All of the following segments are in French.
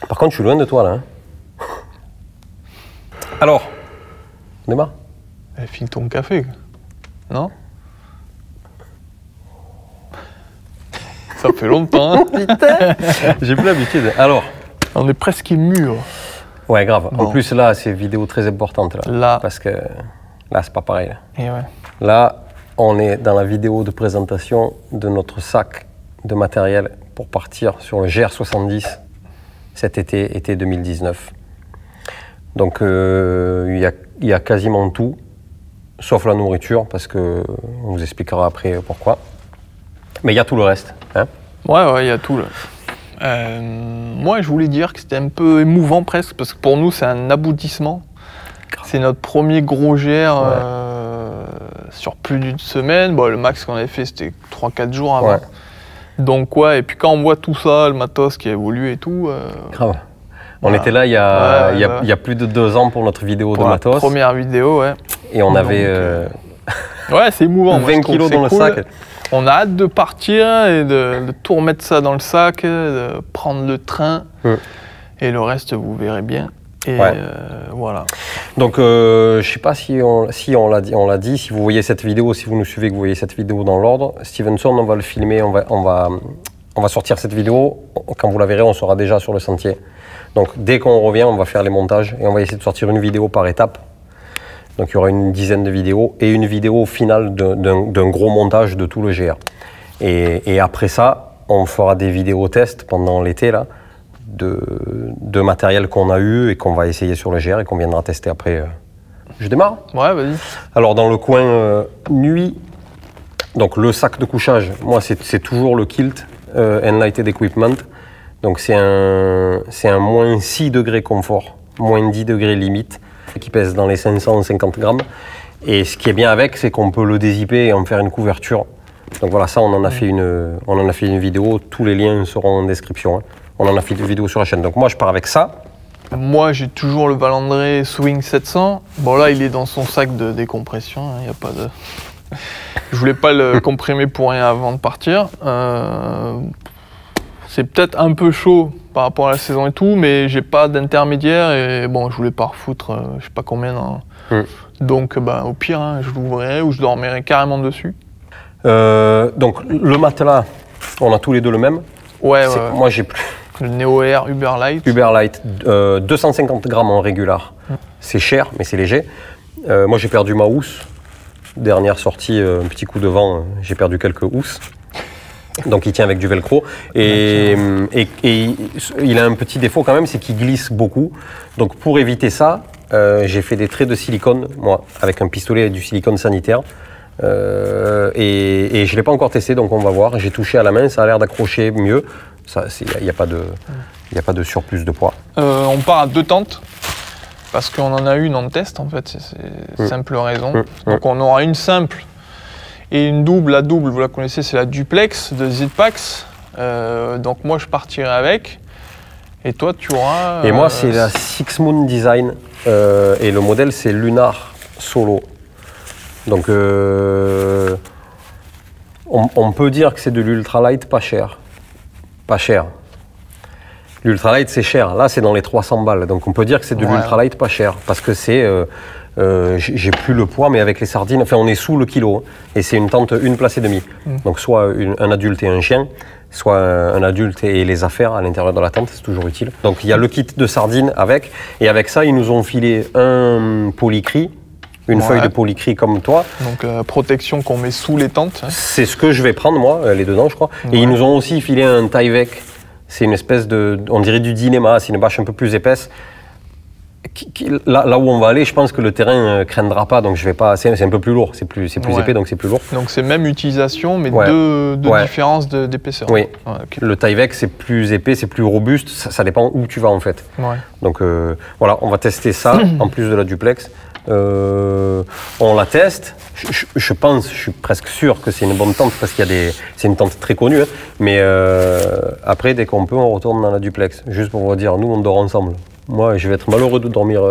Par contre, je suis loin de toi là. Hein. Alors, on démarre? File ton café, non? Ça fait longtemps. Hein. Putain, j'ai plus l'habitude. Alors, on est presque mûr. Ouais, grave. Bon. En plus, là, c'est une vidéo très importante. Là. Parce que là, c'est pas pareil. Là. Et ouais. Là, on est dans la vidéo de présentation de notre sac de matériel pour partir sur le GR70 cet été 2019. Donc, il y a quasiment tout, sauf la nourriture, parce qu'on vous expliquera après pourquoi. Mais il y a tout le reste. Hein. Ouais, il y a tout. Là. Moi, je voulais dire que c'était un peu émouvant presque, parce que pour nous, c'est un aboutissement. C'est notre premier gros GR sur plus d'une semaine. Bon, le max qu'on avait fait, c'était 3-4 jours avant. Ouais. Donc, ouais, et puis quand on voit tout ça, le matos qui a évolué et tout... Grave. On était là il y a plus de 2 ans pour notre vidéo de matos. La première vidéo, ouais. Et on avait... ouais, c'est émouvant. 20 kilos dans le sac. On a hâte de partir et de tout remettre ça dans le sac, de prendre le train. Et le reste, vous verrez bien. Et voilà. Donc, je ne sais pas si on l'a dit, si vous voyez cette vidéo, si vous nous suivez, que vous voyez cette vidéo dans l'ordre, Stevenson, on va le filmer, on va sortir cette vidéo. Quand vous la verrez, on sera déjà sur le sentier. Donc, dès qu'on revient, on va faire les montages et on va essayer de sortir une vidéo par étape. Donc il y aura une dizaine de vidéos et une vidéo finale d'un gros montage de tout le GR. Et après ça, on fera des vidéos tests pendant l'été là, de matériel qu'on a eu et qu'on va essayer sur le GR et qu'on viendra tester après. Je démarre? Ouais, vas-y. Alors dans le coin nuit, donc le sac de couchage, moi c'est toujours le Kilt Enlighted Equipment. Donc c'est un moins 6 degrés confort, moins 10 degrés limite, qui pèse dans les 550 grammes. Et ce qui est bien avec, c'est qu'on peut le dézipper et en faire une couverture. Donc voilà, ça on en a fait une vidéo, tous les liens seront en description. Hein. On en a fait une vidéo sur la chaîne. Donc moi je pars avec ça. Moi j'ai toujours le Valandré Swing 700. Bon là il est dans son sac de décompression, il n'y a pas de... Je voulais pas le comprimer pour rien avant de partir. C'est peut-être un peu chaud par rapport à la saison et tout, mais j'ai pas d'intermédiaire et bon, je voulais pas refoutre, je sais pas combien. Donc, bah, au pire, hein, je l'ouvrirai ou je dormirai carrément dessus. Donc, le matelas, on a tous les deux le même. Ouais. Moi, j'ai plus. Le Neo Air Uberlight. Uberlight, 250 grammes en régular. C'est cher, mais c'est léger. Moi, j'ai perdu ma housse. Dernière sortie, un petit coup de vent, j'ai perdu quelques housses. Donc il tient avec du velcro et il a un petit défaut quand même, c'est qu'il glisse beaucoup. Donc pour éviter ça, j'ai fait des traits de silicone, moi, avec un pistolet et du silicone sanitaire. Et je ne l'ai pas encore testé, donc on va voir. J'ai touché à la main, ça a l'air d'accrocher mieux. Il n'y a pas de surplus de poids. On part à 2 tentes, parce qu'on en a une en test en fait, c'est simple raison. Donc on aura une simple. Et une double, la double, vous la connaissez, c'est la duplex de Zpax. Donc moi, je partirai avec. Et toi, tu auras... Et moi, c'est la Six Moon Design. Et le modèle, c'est Lunar Solo. Donc, on peut dire que c'est de l'ultralight pas cher. Pas cher. L'ultralight, c'est cher. Là, c'est dans les 300 balles. Donc, on peut dire que c'est de l'ultralight pas cher. Parce que c'est... j'ai plus le poids, mais avec les sardines, enfin on est sous le kilo. Et c'est une tente, une place et demie. Donc soit un adulte et un chien, soit un adulte et les affaires à l'intérieur de la tente, c'est toujours utile. Donc il y a le kit de sardines avec. Et avec ça, ils nous ont filé un polycry, une feuille de polycry comme toi. Donc protection qu'on met sous les tentes. C'est ce que je vais prendre moi, elle est dedans je crois. Et ils nous ont aussi filé un Tyvek. C'est une espèce de, on dirait du Dyneema, c'est une bâche un peu plus épaisse. Là où on va aller, je pense que le terrain ne craindra pas, donc je vais pas. C'est un peu plus lourd, c'est plus épais, donc c'est plus lourd. Donc c'est même utilisation, mais deux différences d'épaisseur. Oui. Le Tyvek c'est plus épais, c'est plus robuste. Ça dépend où tu vas en fait. Donc voilà, on va tester ça en plus de la duplex. On la teste. Je pense, je suis presque sûr que c'est une bonne tente parce qu'il y a c'est une tente très connue. Hein, mais après, dès qu'on peut, on retourne dans la duplex. Juste pour vous dire, nous, on dort ensemble. Moi, je vais être malheureux de dormir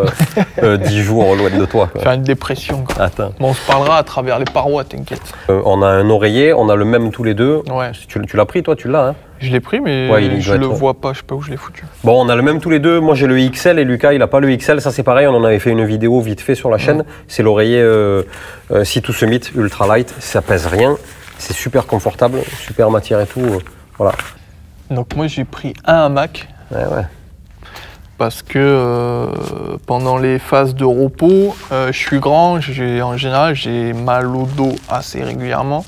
10 jours loin de toi. Quoi. Faire une dépression. Quoi. Attends. Bon, on se parlera à travers les parois, t'inquiète. On a un oreiller, on a le même tous les deux. Ouais. Tu l'as pris, toi, tu l'as, hein? Je l'ai pris, mais Ouais, je le vois pas, je sais pas où je l'ai foutu. Bon, on a le même tous les deux. Moi, j'ai le XL et Lucas, il a pas le XL. Ça, c'est pareil, on en avait fait une vidéo vite fait sur la chaîne. C'est l'oreiller Sea to Summit Ultra Light. Ça pèse rien. C'est super confortable, super matière et tout. Voilà. Donc moi, j'ai pris un hamac. Ouais, ouais. Parce que pendant les phases de repos, je suis grand, en général j'ai mal au dos assez régulièrement.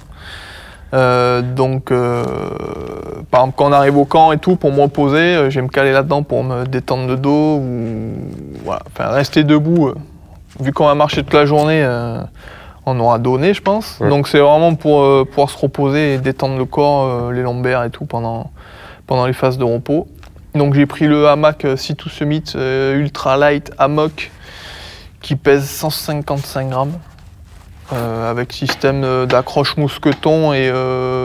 Donc par exemple quand on arrive au camp et tout, pour me reposer, je vais me caler là-dedans pour me détendre le dos ou voilà. Enfin, rester debout, vu qu'on va marcher toute la journée, on aura donné je pense. Ouais. Donc c'est vraiment pour pouvoir se reposer et détendre le corps, les lombaires et tout pendant les phases de repos. Donc j'ai pris le hamac Sea to Summit Ultra Light Hammock qui pèse 155 grammes avec système d'accroche mousqueton et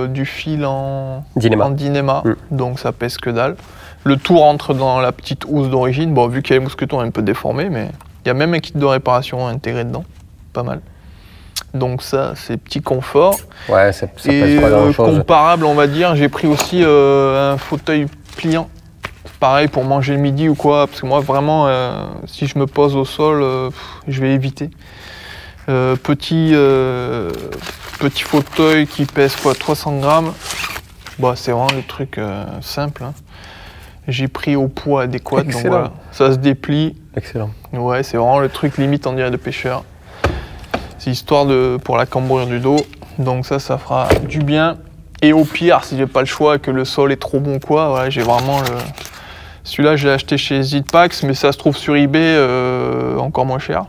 du fil en Dynéma. Donc ça pèse que dalle. Le tout rentre dans la petite housse d'origine. Bon, vu qu'il y a les mousquetons un peu déformés, mais il y a même un kit de réparation intégré dedans. Pas mal. Donc ça, c'est petit confort. Ouais, ça pèse pas grand-chose. Comparable, on va dire, j'ai pris aussi un fauteuil pliant. Pareil pour manger le midi ou quoi, parce que moi vraiment, si je me pose au sol, je vais éviter. Petit fauteuil qui pèse quoi, 300 grammes. Bah, c'est vraiment le truc simple. Hein. J'ai pris au poids adéquat, donc voilà, ça se déplie. Excellent. Ouais, c'est vraiment le truc limite on dirait de pêcheur. C'est histoire pour la cambrure du dos, donc ça fera du bien. Et au pire, si j'ai pas le choix et que le sol est trop bon quoi, voilà, j'ai vraiment le... Celui-là, je l'ai acheté chez Zitpax, mais ça se trouve sur eBay encore moins cher.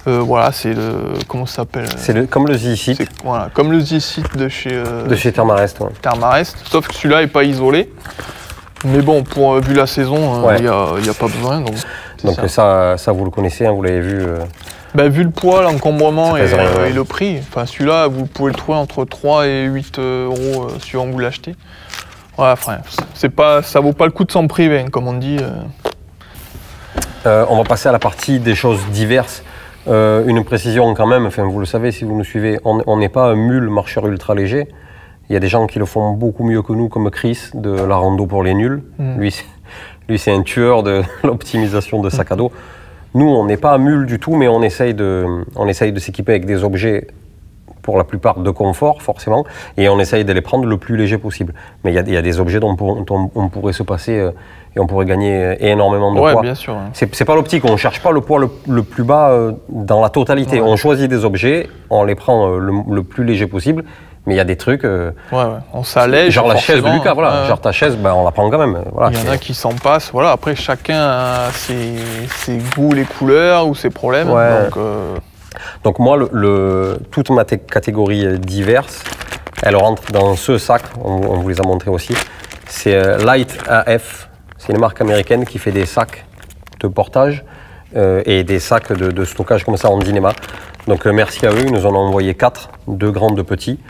Voilà, c'est le... Comment ça s'appelle? C'est comme le Z-Sit. Voilà, comme le Z-Sit de chez Thermarest. Ouais. Thermarest, sauf que celui-là n'est pas isolé. Mais bon, vu la saison, il n'y a pas besoin. Donc ça, vous le connaissez, hein, vous l'avez vu. Ben, vu le poids, l'encombrement et le prix, enfin, celui-là, vous pouvez le trouver entre 3 et 8 euros suivant où vous l'achetez. Ouais, enfin, ça vaut pas le coup de s'en priver, hein, comme on dit. On va passer à la partie des choses diverses. Une précision quand même, enfin, vous le savez si vous nous suivez, on n'est pas un mule marcheur ultra léger. Il y a des gens qui le font beaucoup mieux que nous, comme Chris de la rando pour les nuls. Lui, c'est un tueur de l'optimisation de sac à dos. Nous, on n'est pas un mule du tout, mais on essaye de s'équiper avec des objets pour la plupart de confort, forcément, et on essaye de les prendre le plus léger possible. Mais il y a des objets dont on pourrait se passer et on pourrait gagner énormément de poids. Ouais, bien sûr. Ouais. C'est pas l'optique, on ne cherche pas le poids le plus bas dans la totalité. Ouais. On choisit des objets, on les prend le plus léger possible, mais il y a des trucs... on s'allège. Genre la chaise de Lucas, voilà. Genre ta chaise, on la prend quand même. Voilà, il y en a qui s'en passent. Voilà. Après, chacun a ses goûts, les couleurs ou ses problèmes. Ouais. Donc moi, toute ma catégorie diverses, elle rentre dans ce sac, on vous les a montrés aussi. C'est Light AF, c'est une marque américaine qui fait des sacs de portage et des sacs de stockage comme ça en Dynéma. Donc merci à eux, ils nous en ont envoyé 4, 2 grands, 2 petits,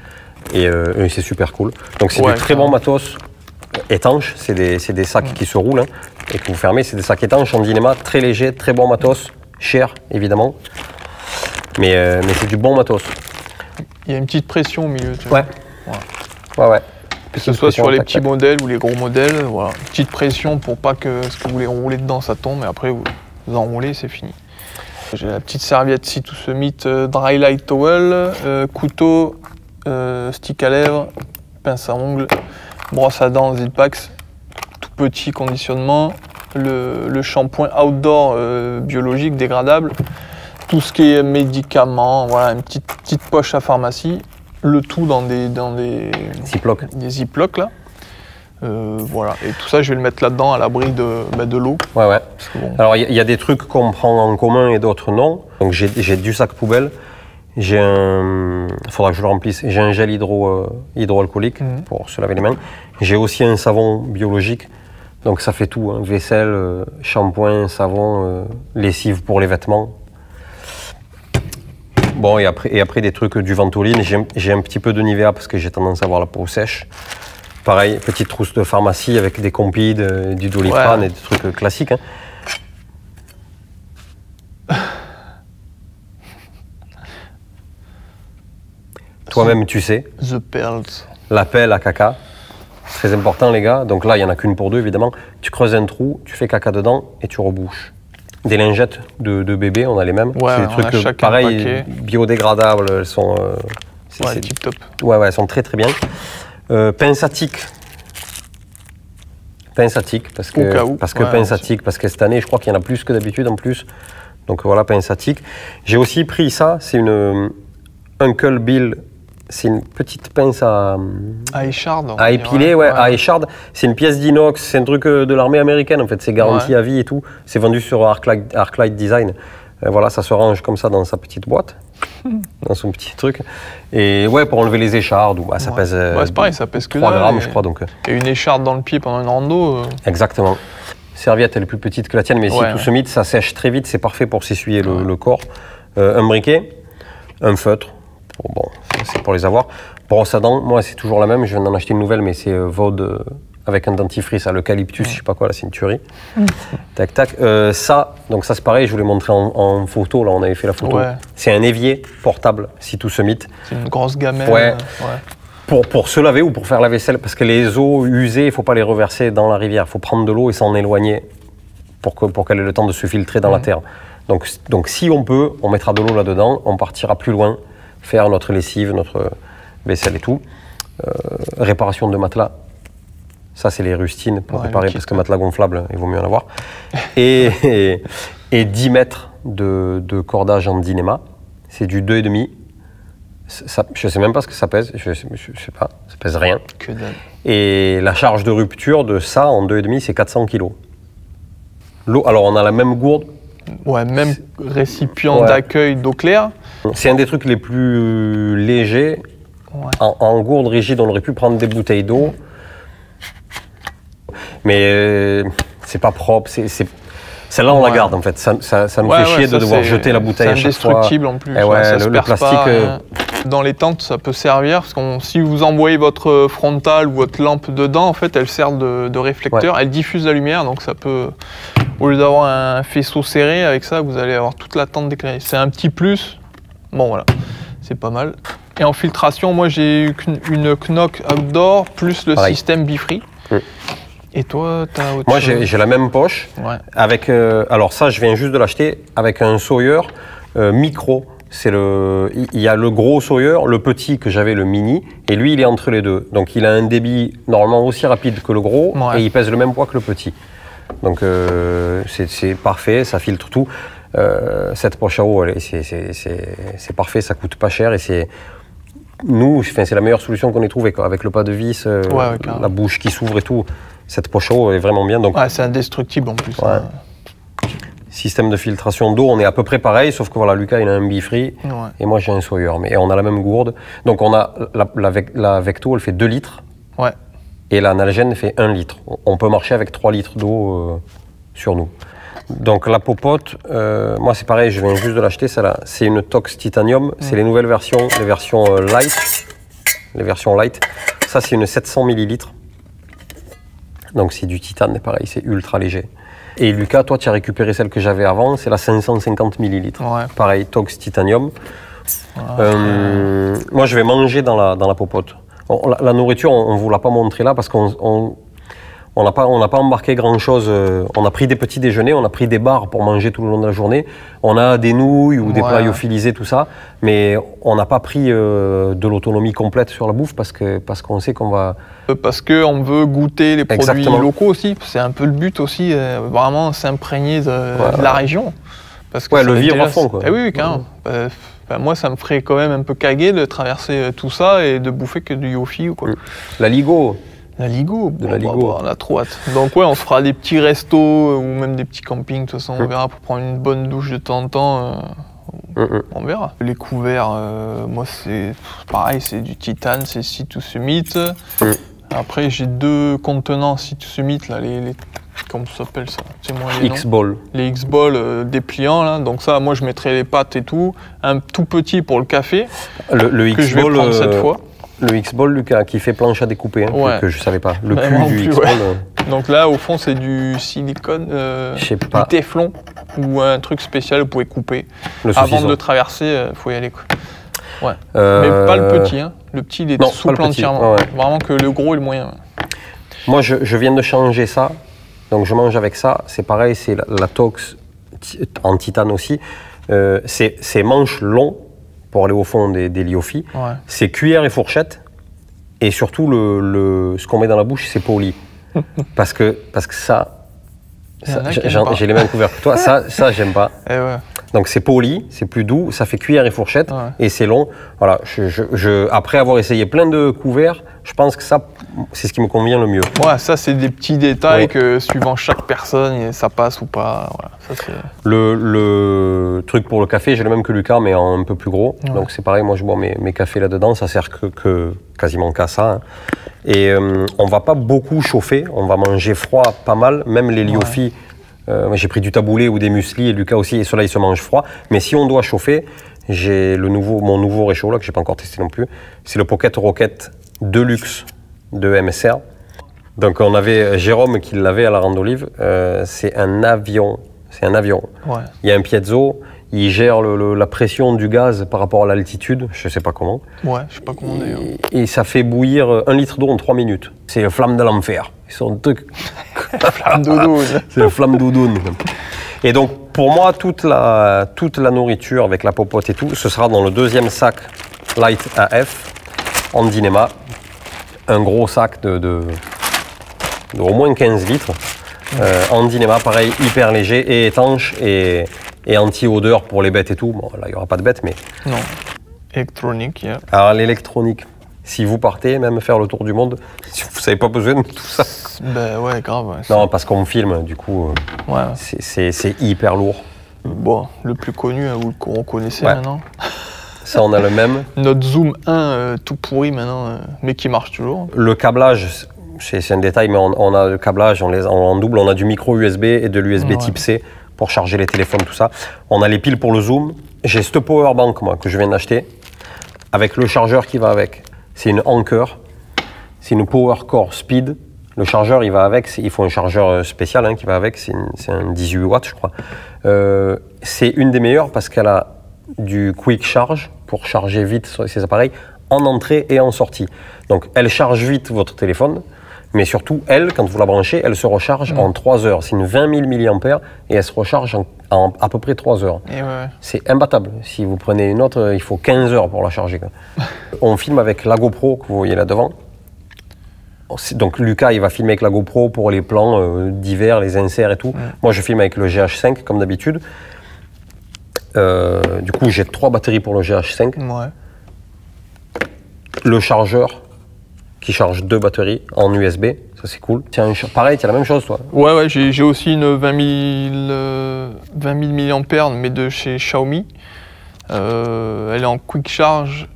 et c'est super cool. Donc c'est du très bon matos étanche, c'est des sacs qui se roulent hein, et que vous fermez, c'est des sacs étanches en Dynéma, très légers, très bon matos, cher évidemment. Mais c'est du bon matos. Il y a une petite pression au milieu. Tu vois. Ouais. Que ce soit sur les petits modèles ou les gros modèles, voilà. Petite pression pour pas que ce que vous voulez rouler dedans ça tombe, et après vous enroulez, c'est fini. J'ai la petite serviette Sea to Summit Dry Light Towel, couteau, stick à lèvres, pince à ongles, brosse à dents Zitpax, tout petit conditionnement, le shampoing outdoor biologique dégradable. Tout ce qui est médicaments, voilà, une petite poche à pharmacie, le tout dans des Ziploc. Des Ziploc là. Voilà, et tout ça je vais le mettre là-dedans à l'abri de l'eau. Ouais. Alors il y a des trucs qu'on prend en commun et d'autres non. Donc j'ai du sac poubelle, il faudra que je le remplisse, j'ai un gel hydroalcoolique pour se laver les mains. J'ai aussi un savon biologique, donc ça fait tout, hein, vaisselle, shampoing, savon, lessive pour les vêtements. Bon, et après des trucs du Ventoline, j'ai un petit peu de Nivea parce que j'ai tendance à avoir la peau sèche. Pareil, petite trousse de pharmacie avec des compides, du Doliprane et des trucs classiques. Hein. Toi-même, tu sais. The Pearls. La pelle à caca. Très important, les gars. Donc là, il n'y en a qu'une pour deux, évidemment. Tu creuses un trou, tu fais caca dedans et tu rebouches. Des lingettes de bébé, on a les mêmes. Ouais, c'est des trucs pareil, biodégradables. Elles sont. C'est tip top. Ouais, elles sont très très bien. Pince à tic. Pince à tic, parce que pince à tic, parce que cette année, je crois qu'il y en a plus que d'habitude en plus. Donc voilà, pince à tic. J'ai aussi pris ça, c'est une Uncle Bill. C'est une petite pince à écharde. À épiler, à écharde. C'est une pièce d'inox, c'est un truc de l'armée américaine en fait, c'est garanti à vie et tout. C'est vendu sur Arclight Design. Voilà, ça se range comme ça dans sa petite boîte, dans son petit truc. Et ouais, pour enlever les échardes, ça pèse c'est pareil, ça pèse 3 grammes, je crois. Donc, et une écharde dans le pied pendant une rando. Exactement. Serviette, elle est plus petite que la tienne, mais si tout se mite, ça sèche très vite, c'est parfait pour s'essuyer le corps. Un briquet, un feutre. Bon, c'est pour les avoir. Brosse à dents, moi c'est toujours la même, je viens d'en acheter une nouvelle, mais c'est Vaude avec un dentifrice à l'eucalyptus, je sais pas quoi, là c'est une tuerie. Tac, tac. Ça c'est pareil, je vous l'ai montré en photo, là on avait fait la photo. C'est un évier portable, si tout se mite. C'est une grosse gamelle. Pour se laver ou pour faire la vaisselle, parce que les eaux usées, il ne faut pas les reverser dans la rivière, il faut prendre de l'eau et s'en éloigner pour qu'elle ait le temps de se filtrer dans la terre. Donc si on peut, on mettra de l'eau là-dedans, on partira plus loin, faire notre lessive, notre vaisselle et tout. Réparation de matelas, ça c'est les rustines pour réparer, parce que matelas gonflable, il vaut mieux en avoir. Et 10 mètres de cordage en dynéma, c'est du 2,5. Je ne sais même pas ce que ça pèse, je sais pas, ça pèse rien. Que dalle. Et la charge de rupture de ça en 2,5, c'est 400 kg. L'eau, alors on a la même gourde. Ouais, même récipient d'accueil d'eau claire. C'est un des trucs les plus légers. En gourde rigide, on aurait pu prendre des bouteilles d'eau. Mais c'est pas propre. Celle-là, on la garde en fait. Ça nous fait chier de devoir jeter la bouteille à chaque fois. C'est indestructible en plus. Le plastique. Dans les tentes, ça peut servir parce que si vous envoyez votre frontale ou votre lampe dedans, en fait, elle sert de réflecteur. Elle diffuse la lumière, donc ça peut. Au lieu d'avoir un faisceau serré, avec ça, vous allez avoir toute la tente éclairée. C'est un petit plus. Bon, voilà, c'est pas mal. Et en filtration, moi, j'ai une Knock Outdoor plus le système Bifree. Et toi, tu as autre chose? Moi, j'ai la même poche. Avec, alors ça, je viens juste de l'acheter avec un Sawyer micro. Il y a le gros Sawyer, le petit que j'avais, le mini, et lui, il est entre les deux. Donc, il a un débit normalement aussi rapide que le gros, et il pèse le même poids que le petit. Donc, c'est parfait, ça filtre tout. Cette poche à eau, c'est parfait, ça coûte pas cher, et c'est la meilleure solution qu'on ait trouvée, avec le pas de vis, la bouche qui s'ouvre et tout. Cette poche à eau est vraiment bien. C'est indestructible en plus. Système de filtration d'eau, on est à peu près pareil, sauf que voilà, Lucas il a un Bifree et moi j'ai un Sawyer, mais on a la même gourde. Donc on a la Vecto, elle fait 2 litres et la Nalgene fait 1 litre. On peut marcher avec 3 litres d'eau sur nous. Donc la popote, moi c'est pareil, je viens juste de l'acheter, celle-là. C'est une Tox Titanium, c'est les nouvelles versions, les versions light. Ça c'est une 700 ml. Donc c'est du titane, pareil, c'est ultra léger. Et Lucas, toi, tu as récupéré celle que j'avais avant, c'est la 550 ml. Pareil, Tox Titanium. Moi, je vais manger dans la popote. La nourriture, on ne vous l'a pas montré là parce qu'on n'a pas embarqué grand-chose. On a pris des petits déjeuners, on a pris des bars pour manger tout le long de la journée. On a des nouilles ou des plats lyophilisés, tout ça. Mais on n'a pas pris de l'autonomie complète sur la bouffe parce qu'on sait qu'on va... Parce qu'on veut goûter les produits locaux aussi. C'est un peu le but aussi, vraiment s'imprégner de la région. Parce que le vivre à fond, quoi. Oui, carrément. Moi, ça me ferait quand même un peu caguer de traverser tout ça et de bouffer que du Yofi ou quoi. La Ligo. La Ligo, la Ligo. On a trop hâte. Donc on se fera des petits restos ou même des petits campings. De toute façon, on verra pour prendre une bonne douche de temps en temps. On verra. Les couverts, moi c'est pareil, c'est du titane, c'est Sea to Summit. Après j'ai 2 contenants Sea to Summit, là, comment ça s'appelle ça? X-Ball. Les X-Ball dépliants, là. Donc ça, moi je mettrai les pâtes et tout. Un tout petit pour le café, le que je vais prendre cette fois. Le X-Ball, Lucas, qui fait planche à découper, hein, que je savais pas. Le cul du X-Ball. Donc là, au fond, c'est du silicone, du téflon ou un truc spécial, vous pouvez couper. Avant de traverser, il faut y aller. Quoi. Ouais. Mais pas le petit. Hein. Le petit, il est souple entièrement. Ouais. Vraiment que le gros et le moyen. Moi, je viens de changer ça. Donc, je mange avec ça. C'est pareil, c'est la Tox en titane aussi. C'est manches longs pour aller au fond des liofis. Ouais. C'est cuillère et fourchette. Et surtout, ce qu'on met dans la bouche, c'est poli. parce que ça j'ai les mêmes couverts que toi. Ça j'aime pas. Et ouais. Donc c'est poli, c'est plus doux, ça fait cuillère et fourchette, et c'est long. Voilà, après avoir essayé plein de couverts, je pense que ça, c'est ce qui me convient le mieux. Ouais, ça c'est des petits détails que suivant chaque personne, ça passe ou pas. Voilà, ça, le truc pour le café, j'ai le même que Lucas, mais en un peu plus gros. Ouais. Donc c'est pareil, moi je bois mes cafés là-dedans, ça sert quasiment qu'à ça. Hein. Et on va pas beaucoup chauffer, on va manger froid pas mal, même les liofis. J'ai pris du taboulé ou des muesli, et Lucas aussi, et ceux-là ils se mangent froid. Mais si on doit chauffer, j'ai mon nouveau réchaud là, que j'ai pas encore testé non plus. C'est le Pocket Rocket Deluxe de MSR. Donc on avait Jérôme qui l'avait à la Rande d'Olive. C'est un avion. Ouais. Il y a un piezo. Il gère la pression du gaz par rapport à l'altitude, je sais pas comment. Ouais, je sais pas comment d'ailleurs. Et ça fait bouillir 1 litre d'eau en 3 minutes. C'est le flamme de l'enfer. Ils sont un truc. Flamme doudoune. C'est le flamme doudoune. Et donc pour moi, toute la nourriture avec la popote et tout, ce sera dans le 2e sac Light AF en Dynéma. Un gros sac de au moins 15 litres. En Dynéma, pareil, hyper léger et étanche et anti-odeur pour les bêtes et tout. Bon, là, il n'y aura pas de bêtes, mais... Non. Électronique, yeah. Alors, l'électronique, si vous partez, même faire le tour du monde, vous n'avez pas besoin de tout ça. Ben ouais, grave. Ouais, non, parce qu'on filme, du coup, c'est hyper lourd. Bon, le plus connu, vous le connaissez maintenant. Ça, on a le même. Notre Zoom 1, tout pourri maintenant, mais qui marche toujours. Le câblage, c'est un détail, mais on a le câblage, on en double, on a du micro USB et de l'USB type C. Pour charger les téléphones, tout ça. On a les piles pour le zoom. J'ai cette power bank, moi, que je viens d'acheter, avec le chargeur qui va avec. C'est une Anker, c'est une Power Core Speed. Le chargeur, il va avec, il faut un chargeur spécial qui va avec, c'est un 18 watts, je crois. C'est une des meilleures parce qu'elle a du quick charge pour charger vite ces appareils en entrée et en sortie. Donc, elle charge vite votre téléphone. Mais surtout, elle, quand vous la branchez, elle se recharge en 3 heures. C'est une 20 000 mAh et elle se recharge en à peu près 3 heures. C'est imbattable. Si vous prenez une autre, il faut 15 heures pour la charger. On filme avec la GoPro que vous voyez là devant. Donc Lucas, il va filmer avec la GoPro pour les plans divers, les inserts et tout. Moi, je filme avec le GH5 comme d'habitude. Du coup, j'ai 3 batteries pour le GH5. Ouais. Le chargeur qui charge 2 batteries en USB, ça c'est cool. Pareil, tu as la même chose toi? Ouais, j'ai aussi une 20 000 mAh, mais de chez Xiaomi. Elle est en quick charge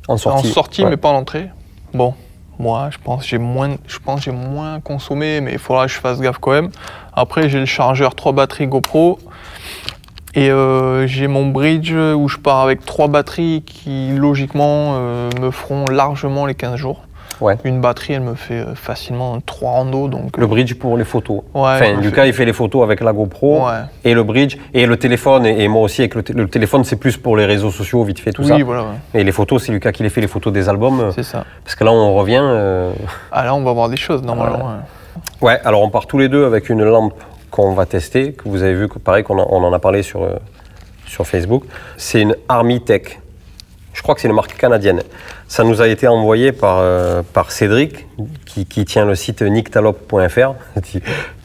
en sortie mais pas en entrée. Bon, moi je pense que j'ai moins consommé, mais il faudra que je fasse gaffe quand même. Après, j'ai le chargeur 3 batteries GoPro. Et j'ai mon bridge où je pars avec 3 batteries qui, logiquement, me feront largement les 15 jours. Ouais. Une batterie, elle me fait facilement 3 randos. Donc, le bridge pour les photos. Ouais, Lucas, il fait les photos avec la GoPro et le bridge. Et le téléphone, et moi aussi, avec le téléphone, c'est plus pour les réseaux sociaux, vite fait, tout ça. Voilà, Et les photos, c'est Lucas qui les fait, les photos des albums. C'est ça. Parce que là, on revient... Ah, là, on va voir des choses, normalement. Ouais, alors on part tous les deux avec une lampe qu'on va tester, que vous avez vu, pareil, qu'on en a parlé sur Facebook. C'est une Armitech. Je crois que c'est une marque canadienne. Ça nous a été envoyé par Cédric, qui tient le site nictalop.fr.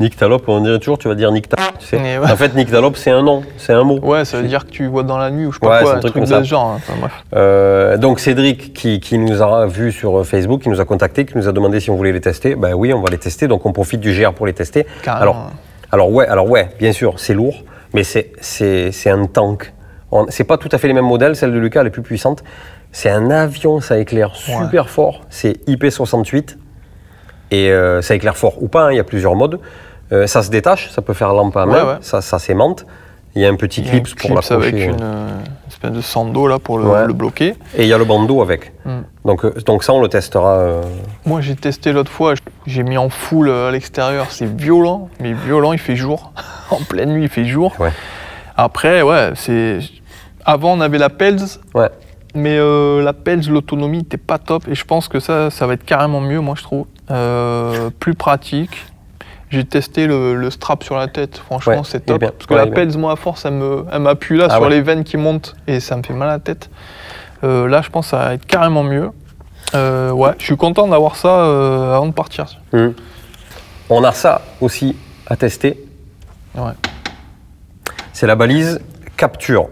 Nictalop, on dirait toujours, tu vas dire Nictalop. Tu sais. En fait, Nictalop, c'est un nom, c'est un mot. Ouais, ça veut dire que tu vois dans la nuit ou je sais pas quoi, un truc de ce genre. Enfin, bref. Donc Cédric, qui nous a vu sur Facebook, qui nous a contacté, qui nous a demandé si on voulait les tester. Ben oui, on va les tester, donc on profite du GR pour les tester. Carrément. Alors ouais, bien sûr, c'est lourd, mais c'est un tank. C'est pas tout à fait les mêmes modèles, celle de Lucas, elle est plus puissante. C'est un avion, ça éclaire super fort. C'est IP68 et ça éclaire fort ou pas, il y a plusieurs modes. Ça se détache, ça peut faire lampe à main, ça s'aimante. Il y a un petit clip pour l'accrocher. Avec une espèce de sando là pour le bloquer. Et il y a le bandeau avec. Donc ça, on le testera. Moi, j'ai testé l'autre fois. J'ai mis en full à l'extérieur. C'est violent, mais violent. Il fait jour. En pleine nuit, il fait jour. Ouais. Après, ouais, c'est. Avant, on avait la Pels. Ouais. Mais la Pels, l'autonomie n'était pas top. Et je pense que ça va être carrément mieux, moi, je trouve. Plus pratique. J'ai testé le strap sur la tête, franchement c'est top. Parce que la Pels, moi à force, elle m'appuie là sur les veines qui montent et ça me fait mal à la tête. Là je pense que ça va être carrément mieux. Ouais, je suis content d'avoir ça avant de partir. On a ça aussi à tester. Ouais. C'est la balise capture.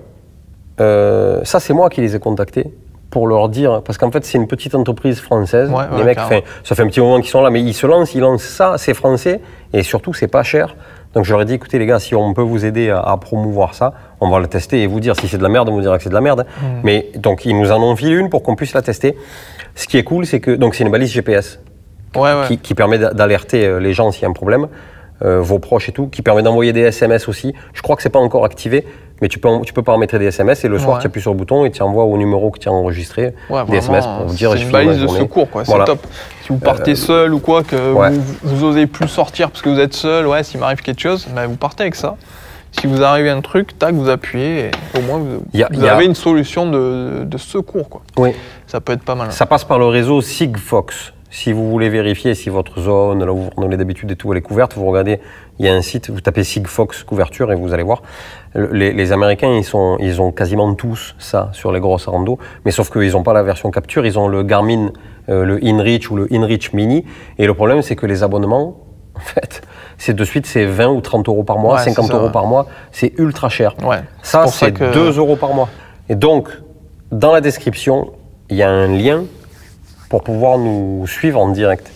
Ça c'est moi qui les ai contactés pour leur dire, parce qu'en fait c'est une petite entreprise française, les mecs, ça fait un petit moment qu'ils sont là, mais ils lancent ça, c'est français, et surtout c'est pas cher. Donc je leur ai dit, écoutez les gars, si on peut vous aider à promouvoir ça, on va le tester et vous dire si c'est de la merde, on vous dira que c'est de la merde. Mais donc ils nous en ont filé une pour qu'on puisse la tester. Ce qui est cool, c'est que donc c'est une balise GPS qui permet d'alerter les gens s'il y a un problème. Vos proches et tout, qui permet d'envoyer des SMS aussi. Je crois que c'est pas encore activé, mais tu peux paramétrer des SMS et le soir tu appuies sur le bouton et tu envoies au numéro que tu as enregistré des SMS pour vous dire. C'est une balise de secours, quoi. C'est top. Si vous partez seul ou quoi, que vous osez plus sortir parce que vous êtes seul, s'il m'arrive quelque chose, vous partez avec ça. Si vous arrivez à un truc, tac, vous appuyez et au moins vous avez une solution de secours, quoi. Oui. Ça peut être pas mal. Ça passe par le réseau Sigfox. Si vous voulez vérifier si votre zone, là où vous randonnez d'habitude et tout, elle est couverte, vous regardez, il y a un site, vous tapez Sigfox couverture et vous allez voir. Les Américains, ils ont quasiment tous ça sur les grosses randos, mais sauf qu'ils n'ont pas la version capture, ils ont le Garmin, le InReach ou le InReach Mini. Et le problème, c'est que les abonnements, en fait, c'est 20 ou 30 euros par mois, 50 euros par mois, c'est ultra cher. Ouais. Ça, c'est 2 euros par mois. Et donc, dans la description, il y a un lien pour pouvoir nous suivre en direct.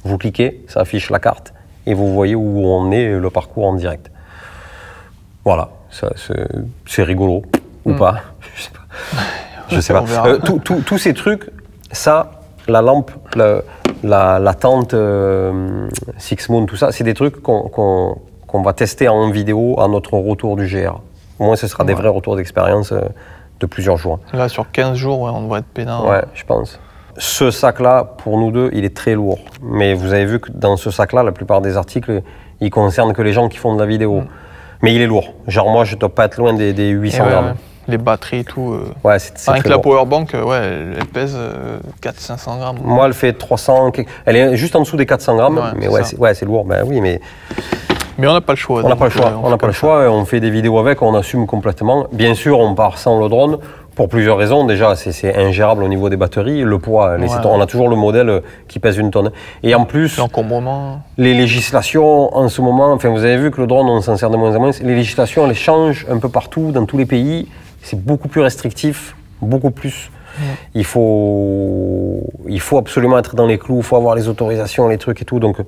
Vous cliquez, ça affiche la carte et vous voyez où on est, le parcours en direct. Voilà, c'est rigolo ou pas, je sais pas. Tous ces trucs, ça, la lampe, la tente Six Moon, tout ça, c'est des trucs qu'on va tester en vidéo à notre retour du GR. Au moins, ce sera des vrais retours d'expérience de plusieurs jours. Là, sur 15 jours, on devrait être peinard. Ouais, je pense. Ce sac-là, pour nous deux, il est très lourd. Mais vous avez vu que dans ce sac-là, la plupart des articles, ils concernent que les gens qui font de la vidéo. Mais il est lourd. Genre moi, je ne dois pas être loin des 800 grammes. Ouais. Les batteries et tout. C'est avec la powerbank, elle pèse 400-500 grammes. Moi, elle fait 300... Elle est juste en dessous des 400 grammes. Mais c'est lourd. Ben oui, mais... Mais on n'a pas le choix. On n'a pas le choix. On n'a pas le choix. On fait des vidéos avec, on assume complètement. Bien sûr, on part sans le drone. Pour plusieurs raisons. Déjà, c'est ingérable au niveau des batteries. Le poids, on a toujours le modèle qui pèse 1 tonne. Et en plus, l'encombrement. Les législations, en ce moment, enfin, vous avez vu que le drone, on s'en sert de moins en moins. Les législations, elles changent un peu partout, dans tous les pays. C'est beaucoup plus restrictif, beaucoup plus. Il faut absolument être dans les clous, il faut avoir les autorisations, les trucs et tout. Donc,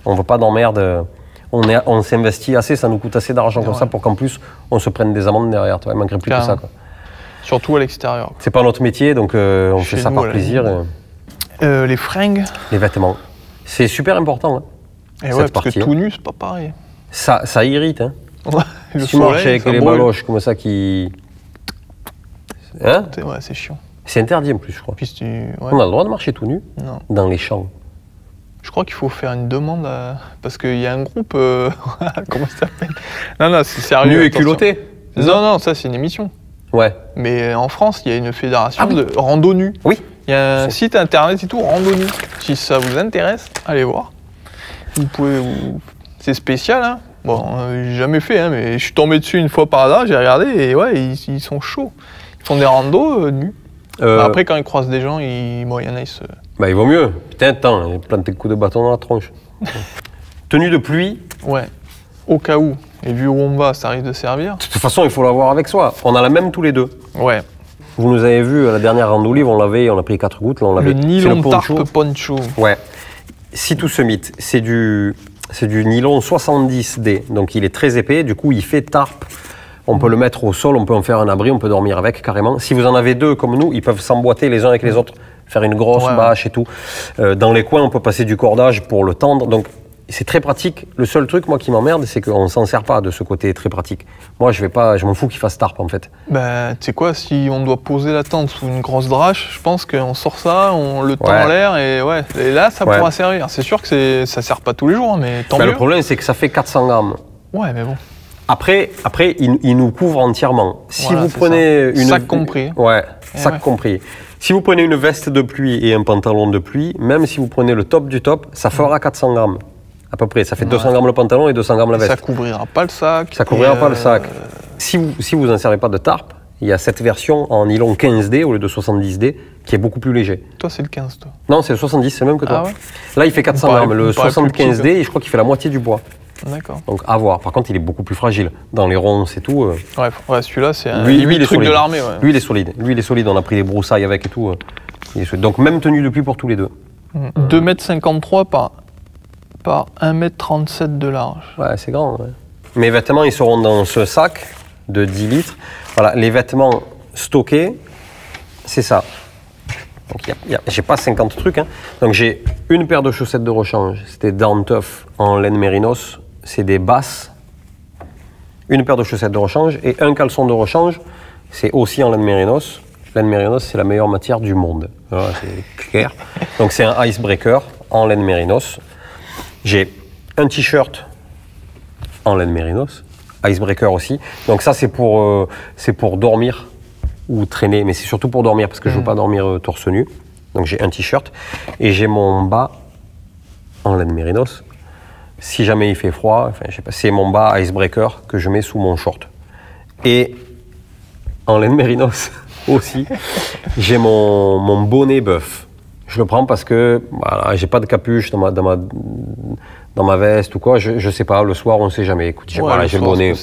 on ne veut pas d'emmerde. On s'investit assez, ça nous coûte assez d'argent comme ça pour qu'en plus, on se prenne des amendes derrière. Il ne manquerait plus que ça, quoi. Surtout à l'extérieur. C'est pas notre métier, donc on fait ça par plaisir. Les fringues. Les vêtements. C'est super important. Hein, et ouais, parce que tout nu, c'est pas pareil. Ça irrite. Hein. Le si tu marches avec les baloches comme ça qui... Hein? Ouais, c'est chiant. C'est interdit en plus, je crois. On a le droit de marcher tout nu dans les champs. Je crois qu'il faut faire une demande parce qu'il y a un groupe... comment ça s'appelle? Non, c'est sérieux. Nu et culotté? Non, ça c'est une émission. Ouais. Mais en France, il y a une fédération de rando nu. Oui. Il y a un site internet et tout, rando nu. Si ça vous intéresse, allez voir. Vous pouvez... C'est spécial, hein. Bon, j'ai jamais fait, hein, mais je suis tombé dessus une fois par hasard, j'ai regardé et ils sont chauds. Ils font des randos nus. Après, quand ils croisent des gens, il y en a, ils se... il vaut mieux. Putain, ils plantent des coups de bâton dans la tronche. Tenue de pluie. Ouais. Au cas où. Et vu où on va, ça risque de servir. De toute façon, il faut l'avoir avec soi. On a la même tous les deux. Ouais. Vous nous avez vu à la dernière rando livre, on a pris 4 gouttes. Là, on le nylon tarpe poncho. Ouais. Si tout ce mythe, c'est du nylon 70D. Donc il est très épais, du coup il fait tarpe. On peut le mettre au sol, on peut en faire un abri, on peut dormir avec carrément. Si vous en avez deux comme nous, ils peuvent s'emboîter les uns avec les autres, faire une grosse bâche et tout. Dans les coins, on peut passer du cordage pour le tendre. Donc c'est très pratique. Le seul truc, moi, qui m'emmerde, c'est qu'on ne s'en sert pas de ce côté très pratique. Moi, je m'en fous qu'il fasse tarp, en fait. Ben, tu sais quoi, si on doit poser la tente sous une grosse drache, je pense qu'on sort ça, on le tend en l'air, et là, ça pourra servir. C'est sûr que ça ne sert pas tous les jours, mais tant mieux. Le problème, c'est que ça fait 400 grammes. Ouais, mais bon. Après il nous couvre entièrement. Si vous prenez une... Sac compris. Ouais, sac compris. Si vous prenez une veste de pluie et un pantalon de pluie, même si vous prenez le top du top, ça fera 400 grammes. À peu près, ça fait 200 grammes le pantalon et 200 grammes la veste. Ça couvrira pas le sac. Ça couvrira pas le sac. Si vous n'en servez pas de tarp, il y a cette version en nylon 15D au lieu de 70D qui est beaucoup plus léger. Toi, c'est le 15, toi? Non, c'est le 70, c'est le même que toi. Ah ouais. Là, il fait 400 grammes. Le 75D, je crois qu'il fait la moitié du poids. D'accord. Donc à voir. Par contre, il est beaucoup plus fragile. Dans les ronces et tout. Ouais, celui-là, c'est un truc de l'armée. Ouais. Lui, il est solide. Lui, il est solide. On a pris des broussailles avec et tout. Il est solide. Donc même tenue de pluie pour tous les deux. 2,53 m par 1,37 m de large. Ouais, c'est grand. Ouais. Mes vêtements, ils seront dans ce sac de 10 litres. Voilà, les vêtements stockés, c'est ça. Donc j'ai pas 50 trucs. Hein. Donc j'ai une paire de chaussettes de rechange. C'était Down Tough en laine mérinos. C'est des basses. Une paire de chaussettes de rechange et un caleçon de rechange. C'est aussi en laine mérinos. Laine mérinos, c'est la meilleure matière du monde. Voilà, c'est clair. Donc c'est un icebreaker en laine mérinos. J'ai un t-shirt en laine mérinos. Icebreaker aussi. Donc ça, c'est pour dormir ou traîner, mais c'est surtout pour dormir parce que je ne veux pas dormir torse nu. Donc j'ai un t-shirt et j'ai mon bas en laine mérinos. Si jamais il fait froid, enfin, je sais pas, c'est mon bas icebreaker que je mets sous mon short. Et en laine mérinos aussi, j'ai mon bonnet bœuf. Je le prends parce que voilà, j'ai pas de capuche dans ma veste ou quoi. Je sais pas, le soir on ne sait jamais. Écoute, j'ai le bonnet.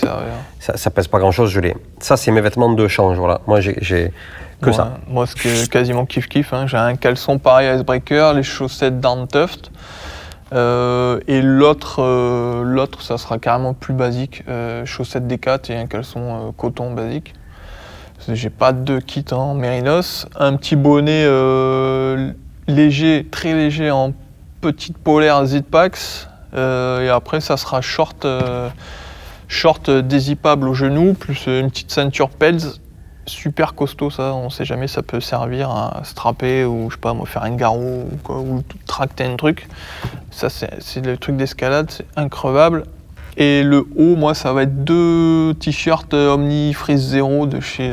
Ça pèse pas grand chose, je l'ai. Ça, c'est mes vêtements de change. Voilà. Moi, j'ai que ça. Moi, c'est quasiment kiff-kiff. Hein. J'ai un caleçon pareil icebreaker, les chaussettes Down Tough. Et l'autre, ça sera carrément plus basique. Chaussettes Decat et un caleçon coton basique. J'ai pas de kit en mérinos. Un petit bonnet léger, très léger en petite polaire Zippax. Et après, ça sera short dézippable au genou, plus une petite ceinture Pelz. Super costaud, ça, on sait jamais, ça peut servir à strapper ou je sais pas, moi, faire un garrot ou quoi, ou tracter un truc. Ça, c'est le truc d'escalade, c'est increvable. Et le haut, moi, ça va être 2 t-shirts Omni Freeze Zero de chez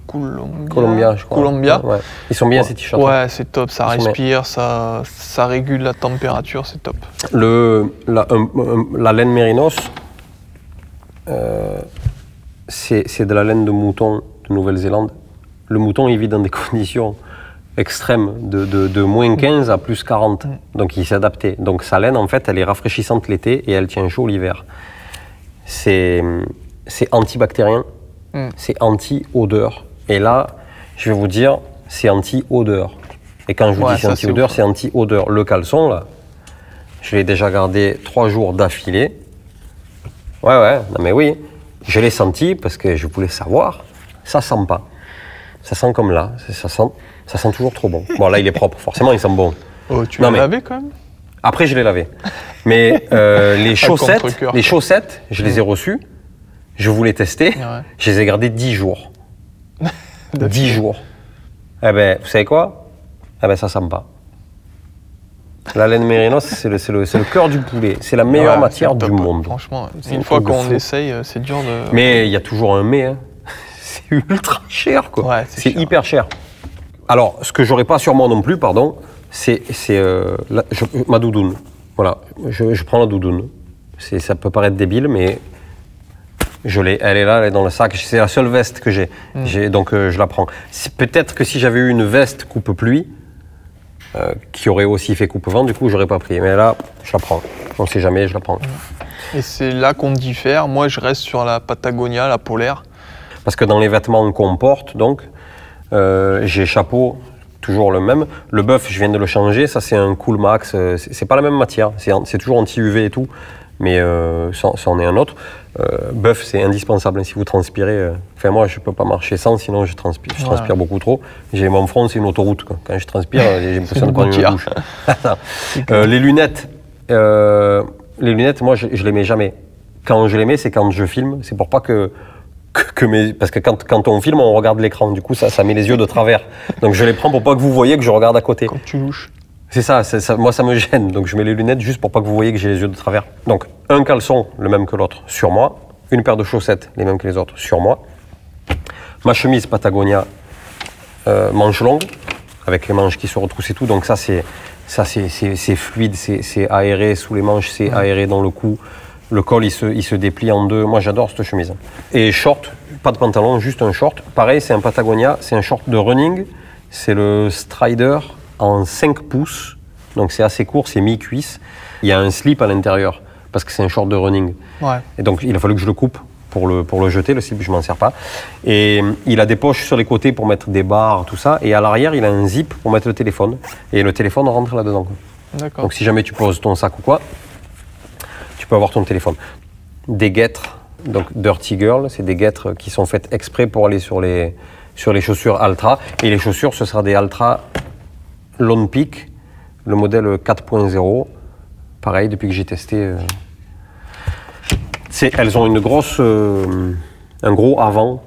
Columbia, je crois. Columbia. Ouais. Ils sont bien ces t-shirts. Ouais, c'est top, ça respire, ça régule la température, c'est top. La laine mérinos, c'est de la laine de mouton de Nouvelle-Zélande. Le mouton, il vit dans des conditions extrêmes, de moins 15 à plus 40. Donc il s'est adapté. Donc sa laine, en fait, elle est rafraîchissante l'été et elle tient chaud l'hiver. C'est antibactérien, c'est anti-odeur. Et là, je vais vous dire, c'est anti-odeur. Et quand je vous dis c'est anti-odeur, c'est anti-odeur. Le caleçon, là, je l'ai déjà gardé 3 jours d'affilée. Ouais, non mais oui. Je l'ai senti parce que je voulais savoir. Ça sent pas. Ça sent comme là. Ça sent toujours trop bon. Bon, là, il est propre. Forcément, il sent bon. Oh, tu l'as lavé quand même? Après, je l'ai lavé. Mais les chaussettes, je les ai reçues. Je voulais tester. Ouais. Je les ai gardées 10 jours. 10 jours. Eh ben, vous savez quoi? Eh ben, ça sent pas. La laine mérinos, c'est le cœur du poulet. C'est la meilleure matière du monde. Franchement, une fois qu'on essaye, c'est dur de... Mais il y a toujours un mais. Hein. C'est ultra cher, quoi. Ouais, c'est hyper cher. Alors, ce que j'aurais pas sur moi non plus, pardon, c'est ma doudoune. Voilà, je prends la doudoune. Ça peut paraître débile, mais je l'ai. Elle est là, elle est dans le sac. C'est la seule veste que j'ai. Donc, je la prends. Peut-être que si j'avais eu une veste coupe-pluie, qui aurait aussi fait coupe-vent, du coup, j'aurais pas pris. Mais là, je la prends. On ne sait jamais, je la prends. Et c'est là qu'on diffère. Moi, je reste sur la Patagonia, la polaire. Parce que dans les vêtements qu'on porte, donc, j'ai chapeau, toujours le même. Le bœuf, je viens de le changer. Ça, c'est un Cool Max. C'est pas la même matière. C'est toujours anti-UV et tout. Mais ça en est un autre. Bœuf, c'est indispensable. Si vous transpirez... Enfin, moi, je peux pas marcher sans, sinon je transpire beaucoup trop. J'ai mon front, c'est une autoroute, quoi. Quand je transpire, j'ai l'impression de prendre une douche. Les lunettes, les lunettes, moi, je les mets jamais. Quand je les mets, c'est quand je filme. C'est pour pas parce que quand on filme, on regarde l'écran. Du coup, ça met les yeux de travers. Donc, je les prends pour pas que vous voyez que je regarde à côté. Quand tu louches. C'est ça, moi, ça me gêne. Donc, je mets les lunettes juste pour pas que vous voyez que j'ai les yeux de travers. Donc, un caleçon, le même que l'autre, sur moi. Une paire de chaussettes, les mêmes que les autres, sur moi. Ma chemise Patagonia, manches longues, avec les manches qui se retroussent et tout. Donc, ça, c'est fluide, c'est aéré sous les manches, c'est aéré dans le cou. Le col, il se déplie en deux. Moi, j'adore cette chemise. Et short, pas de pantalon, juste un short. Pareil, c'est un Patagonia, c'est un short de running. C'est le Strider en 5 pouces. Donc, c'est assez court, c'est mi-cuisse. Il y a un slip à l'intérieur, parce que c'est un short de running. Ouais. Et donc, il a fallu que je le coupe pour le jeter. Le slip, je m'en sers pas. Et il a des poches sur les côtés pour mettre des barres, tout ça. Et à l'arrière, il a un zip pour mettre le téléphone. Et le téléphone rentre là-dedans. D'accord. Donc, si jamais tu poses ton sac ou quoi, tu peux avoir ton téléphone. Des guêtres, donc Dirty Girl, c'est des guêtres qui sont faites exprès pour aller sur les chaussures Altra. Et les chaussures, ce sera des Altra Lone Peak, le modèle 4.0. Pareil, depuis que j'ai testé, elles ont un gros avant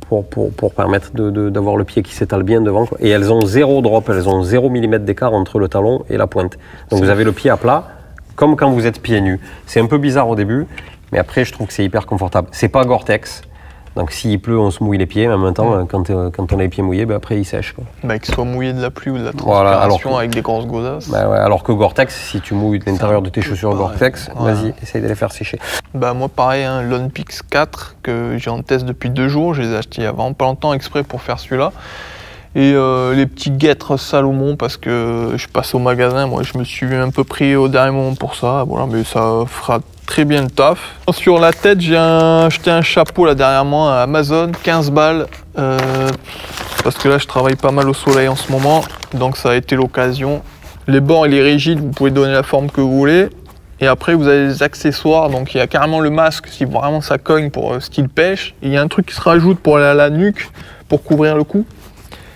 pour permettre d'avoir le pied qui s'étale bien devant, quoi. Et elles ont 0 drop, elles ont 0 mm d'écart entre le talon et la pointe. Donc vous avez le pied à plat, comme quand vous êtes pieds nus. C'est un peu bizarre au début, mais après je trouve que c'est hyper confortable. C'est pas Gore-Tex, donc s'il pleut on se mouille les pieds, mais en même temps quand on a les pieds mouillés, après ils sèchent, quoi. Bah, qu'ils soient mouillés de la pluie ou de la transpiration, avec des grosses godasses. Bah ouais, alors que Gore-Tex, si tu mouilles l'intérieur de tes chaussures Gore-Tex, vas-y, essaye de les faire sécher. Bah moi pareil, un Lone Peak 4 que j'ai en test depuis 2 jours, je les ai achetés il y a vraiment pas longtemps exprès pour faire celui-là. Et les petits guêtres Salomon, parce que je passe au magasin, moi je me suis un peu pris au dernier moment pour ça, voilà, mais ça fera très bien le taf. Sur la tête, j'ai acheté un chapeau là dernièrement à Amazon, 15 balles, parce que là je travaille pas mal au soleil en ce moment, donc ça a été l'occasion. Les bords il est rigide, vous pouvez donner la forme que vous voulez. Et après vous avez les accessoires, donc il y a carrément le masque si vraiment ça cogne pour style pêche. Et il y a un truc qui se rajoute pour aller à la nuque, pour couvrir le cou.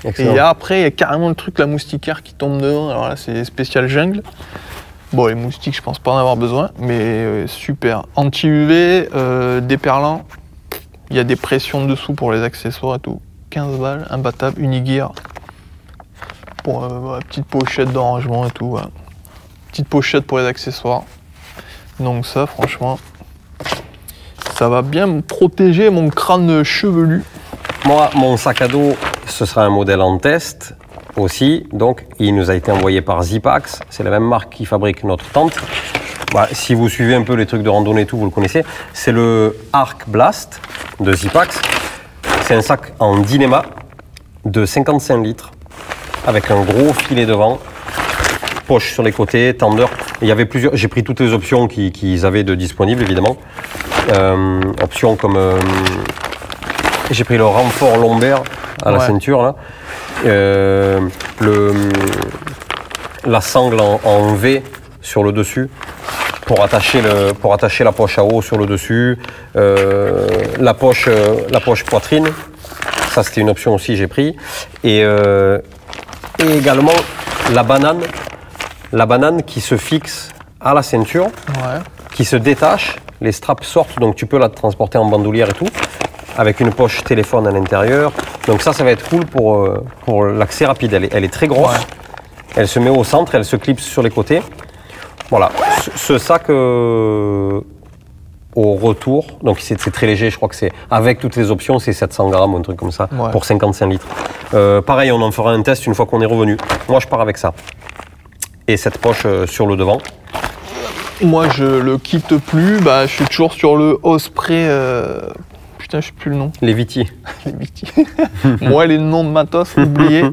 Excellent. Et après, il y a carrément le truc, la moustiquaire qui tombe dedans. Alors là, c'est spécial jungle. Bon, les moustiques, je pense pas en avoir besoin, mais super. Anti-UV, déperlant. Il y a des pressions dessous pour les accessoires et tout. 15 balles, imbattable, Unigear. Pour petite pochette d'arrangement et tout. Voilà. Petite pochette pour les accessoires. Donc ça, franchement, ça va bien me protéger mon crâne chevelu. Moi, mon sac à dos, ce sera un modèle en test aussi. Donc, il nous a été envoyé par Zipax. C'est la même marque qui fabrique notre tente. Bah, si vous suivez un peu les trucs de randonnée et tout, vous le connaissez. C'est le Arc Blast de Zipax. C'est un sac en Dyneema de 55 litres avec un gros filet devant, poche sur les côtés, tendeur. Il y avait plusieurs. J'ai pris toutes les options qu'ils avaient de disponibles, évidemment. Options comme j'ai pris le renfort lombaire à la ceinture là. La sangle en V sur le dessus pour attacher la poche à eau sur le dessus. La poche poitrine, ça c'était une option aussi j'ai pris. Et également la banane qui se fixe à la ceinture, qui se détache, les straps sortent, donc tu peux la transporter en bandoulière et tout, avec une poche téléphone à l'intérieur. Donc ça va être cool pour l'accès rapide. Elle est très grosse, elle se met au centre, elle se clipse sur les côtés. Voilà, ce sac au retour, donc c'est très léger, je crois que c'est, avec toutes les options, c'est 700 grammes ou un truc comme ça, pour 55 litres. Pareil, on en fera un test une fois qu'on est revenu. Moi, je pars avec ça. Et cette poche sur le devant. Moi, je le quitte plus, je suis toujours sur le Osprey... Putain, je sais plus le nom. Les Viti. Les Viti. Moi, les noms de matos, oubliez.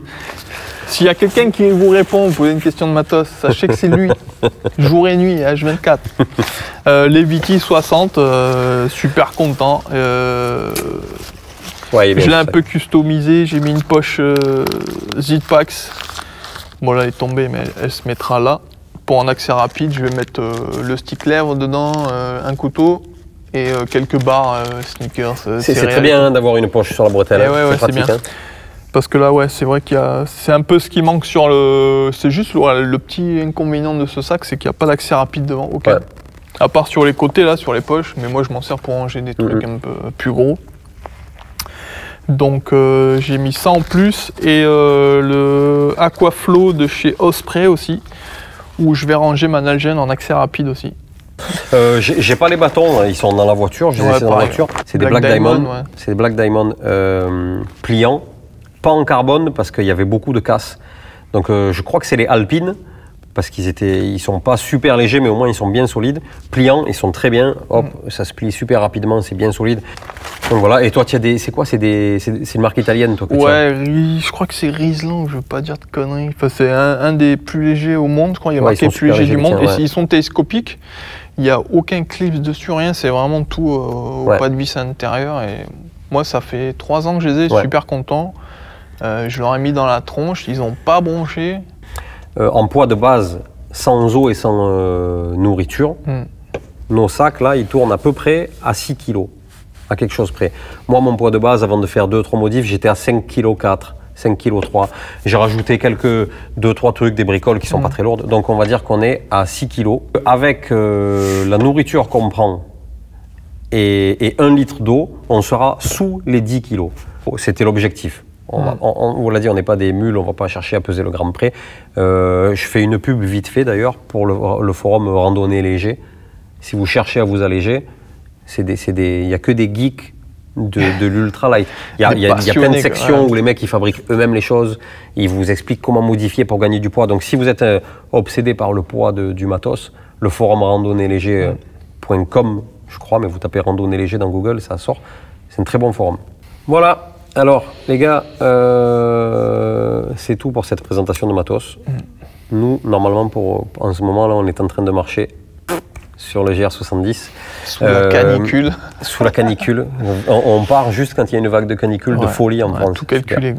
S'il y a quelqu'un qui vous répond, vous posez une question de matos, sachez que c'est lui. Jour et nuit, H24. Les Viti 60, super content. Je l'ai un peu customisé, j'ai mis une poche Zipax. Bon, là, elle est tombée, mais elle se mettra là. Pour un accès rapide, je vais mettre le stick lèvre dedans, un couteau. Et quelques barres, sneakers, c'est très bien d'avoir une poche sur la bretelle. C'est bien. Parce que là, c'est vrai qu'il y a... C'est un peu ce qui manque sur le... C'est juste le petit inconvénient de ce sac, c'est qu'il n'y a pas d'accès rapide devant. À part sur les côtés, là, sur les poches, mais moi je m'en sers pour ranger des trucs un peu plus gros. Donc j'ai mis ça en plus, et le Aquaflow de chez Osprey aussi, où je vais ranger ma Nalgene en accès rapide aussi. J'ai pas les bâtons, ils sont dans la voiture, je les ai laissés dans la voiture. C'est des Black Diamond, ouais. C'est des Black Diamond pliants, pas en carbone parce qu'il y avait beaucoup de casse. Donc je crois que c'est les Alpine, parce ils sont pas super légers, mais au moins ils sont bien solides. Pliants, ils sont très bien, hop, ça se plie super rapidement, c'est bien solide. Donc voilà, et toi tu as des, c'est quoi, c'est une marque italienne toi que ouais, je crois que c'est Riesland, je veux pas dire de conneries. Enfin, c'est un des plus légers au monde, je crois, il y a marqué plus léger du monde, et ils sont télescopiques. Il n'y a aucun clip dessus, rien, c'est vraiment tout au pas de vis à l'intérieur. Et moi, ça fait 3 ans que je les ai, je suis super content. Je leur ai mis dans la tronche, ils n'ont pas bronché. En poids de base, sans eau et sans nourriture, nos sacs, là, ils tournent à peu près à 6 kg, à quelque chose près. Moi, mon poids de base, avant de faire 2-3 modifs, j'étais à 5,4 kg. 5,3 kg. J'ai rajouté quelques 2-3 trucs, des bricoles qui sont pas très lourdes. Donc on va dire qu'on est à 6 kg. Avec la nourriture qu'on prend et 1 litre d'eau, on sera sous les 10 kg. C'était l'objectif. On vous l'a dit, on n'est pas des mules, on ne va pas chercher à peser le gramme près. Je fais une pub vite fait d'ailleurs pour le forum Randonnée Léger. Si vous cherchez à vous alléger, il n'y a que des geeks de l'ultra light. Il y a plein de sections où les mecs ils fabriquent eux-mêmes les choses, ils vous expliquent comment modifier pour gagner du poids. Donc si vous êtes obsédé par le poids du matos, le forum randonnée léger.com, je crois, mais vous tapez randonnée léger dans Google, ça sort. C'est un très bon forum. Voilà, alors les gars, c'est tout pour cette présentation de matos. Nous, normalement, en ce moment là, on est en train de marcher sur le GR70. Sous la canicule. Sous la canicule. On part juste quand il y a une vague de canicule de folie en France. Tout calculé.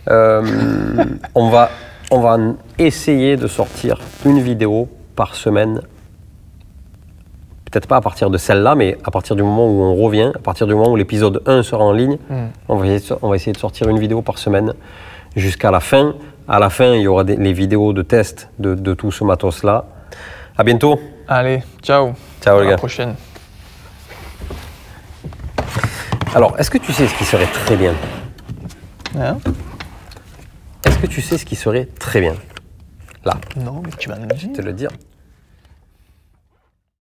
On va essayer de sortir une vidéo par semaine. Peut-être pas à partir de celle-là, mais à partir du moment où on revient, à partir du moment où l'épisode 1 sera en ligne, on va essayer de sortir une vidéo par semaine jusqu'à la fin. À la fin, il y aura les vidéos de test de tout ce matos-là. À bientôt. Allez, ciao. Ciao les gars. À la prochaine. Alors, est-ce que tu sais ce qui serait très bien? Hein? Est-ce que tu sais ce qui serait très bien? Là. Non, mais tu vas me le dire. Je vais te le dire.